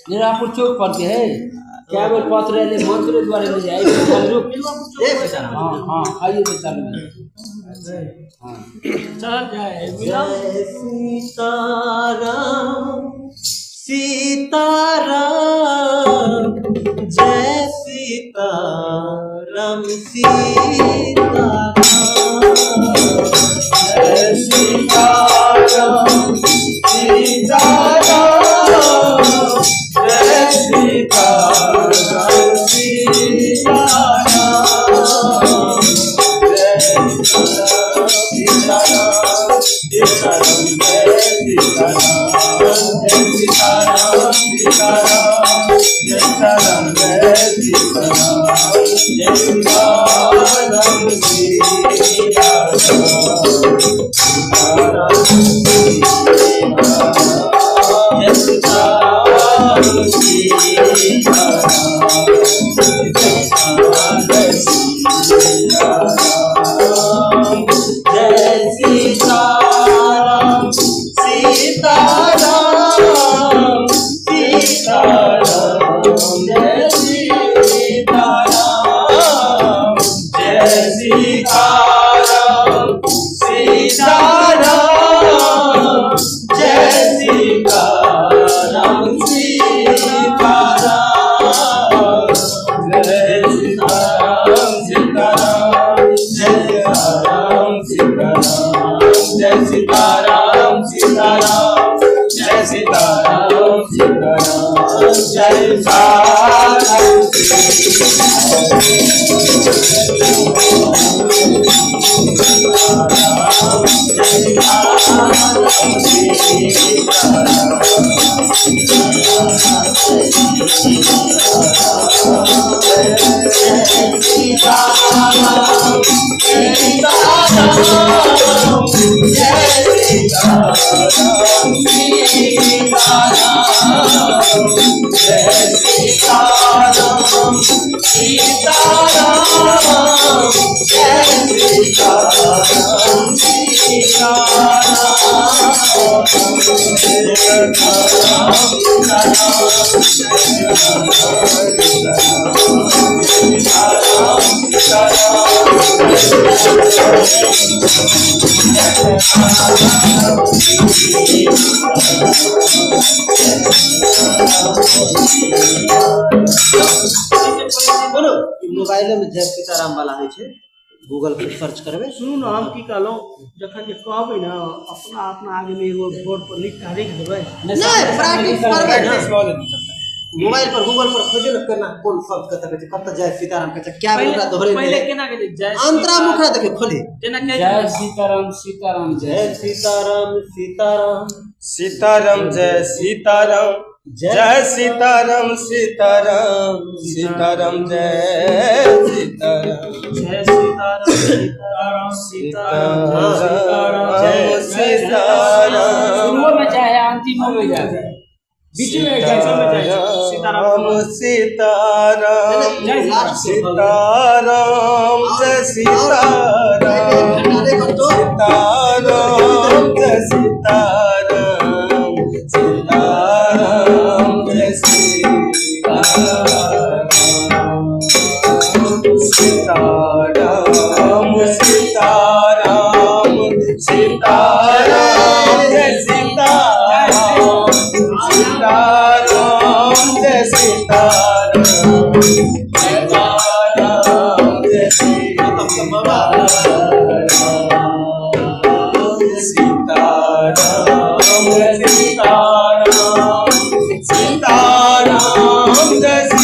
निरापुर चौक पर के है क्या बोल पत्र ले मंत्र द्वारा ले जाए हम रुक हां हां आइए तो चल हां चल जाए सीताराम जय सीताराम सीताराम जय सीताराम मोबाइल में जय सीताराम वाला है छे गूगल पर सर्च करबे। सुनू ना हम की कहलौं जखन जे कहबै ना अपना अपना आगे में एगो बोर्ड पर लिख के रख देबै नहीं प्रैक्टिस करबे ना मोबाइल पर गूगल पर खोजे न करना कौन शब्द कत कहै कत जय सीताराम कहै क्या बोलरा दोहरे पहले केना कहै जय अंतरा मुखरा देखे खोले केना कहै जय सीताराम सीताराम जय सीताराम सीताराम सीताराम जय सीताराम जय सीताराम सीताराम सीताराम जय सीताराम जय सीताराम सीताराम सीताराम जय सीताराम शुरू में चाहे अंतिम में जाए बीच में कैसे में जाए सीताराम सीताराम सीताराम सीताराम जय सीताराम सीताराम जय सीताराम सीताराम जय सीताराम सीताराम सीताराम सीताराम जय सीताराम सीताराम जय सीताराम सीताराम जय सीताराम सीताराम जय सीताराम सीताराम जय सीताराम सीताराम जय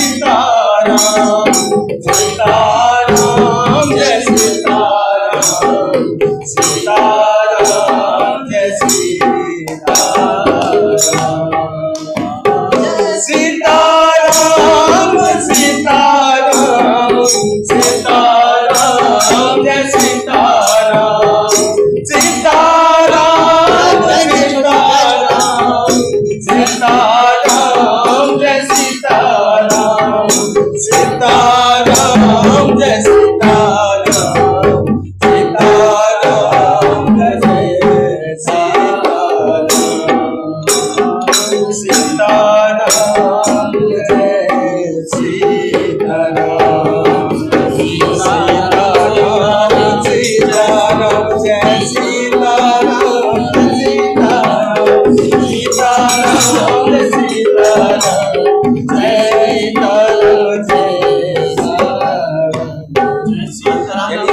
सीताराम सीताराम जय सीताराम सीताराम सीताराम जय सीताराम सीताराम सीताराम जय सीताराम सीताराम जय सीताराम सीताराम जय सीताराम सीताराम जय सीताराम सीताराम जय सीताराम सीताराम जय सीताराम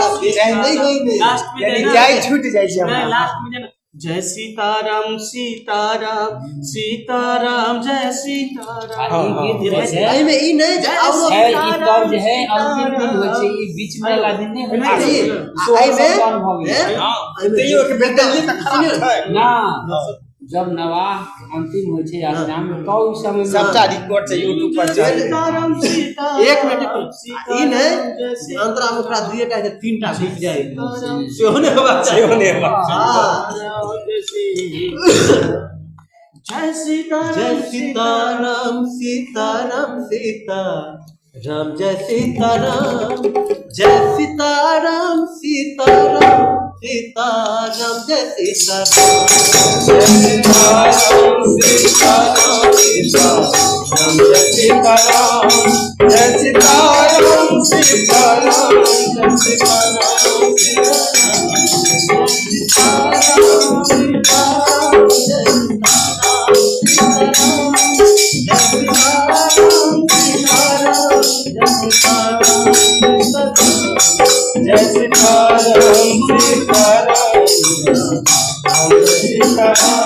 लास्ट में जय छूट जाए लास्ट में जय सीताराम सीताराम सीताराम जय सीताराम आई में ई नहीं जे औरो है ई कर्ज है अंतिम दिन होय छै ई बीच में ला दिन नहीं होय आई में तैयो के बेटा ये त खराब है ना जब नवाह अंतिम होय छै आश्रम में तो उस समय सबटा रिकॉर्ड से YouTube पर चल सीताराम सीताराम एक मिनट ई नहीं अंतरा मुखरा दुइए टा से तीनटा बीत जाए सेहो ने होबा सेहो ने होबा हां जय सीताराम जय सीताराम सीताराम सीताराम जय सीताराम जय सीताराम सीताराम सीताराम जय सीताराम जय सीताराम सीताराम सीताराम जय सीताराम जय सीताराम सीताराम जय सीताराम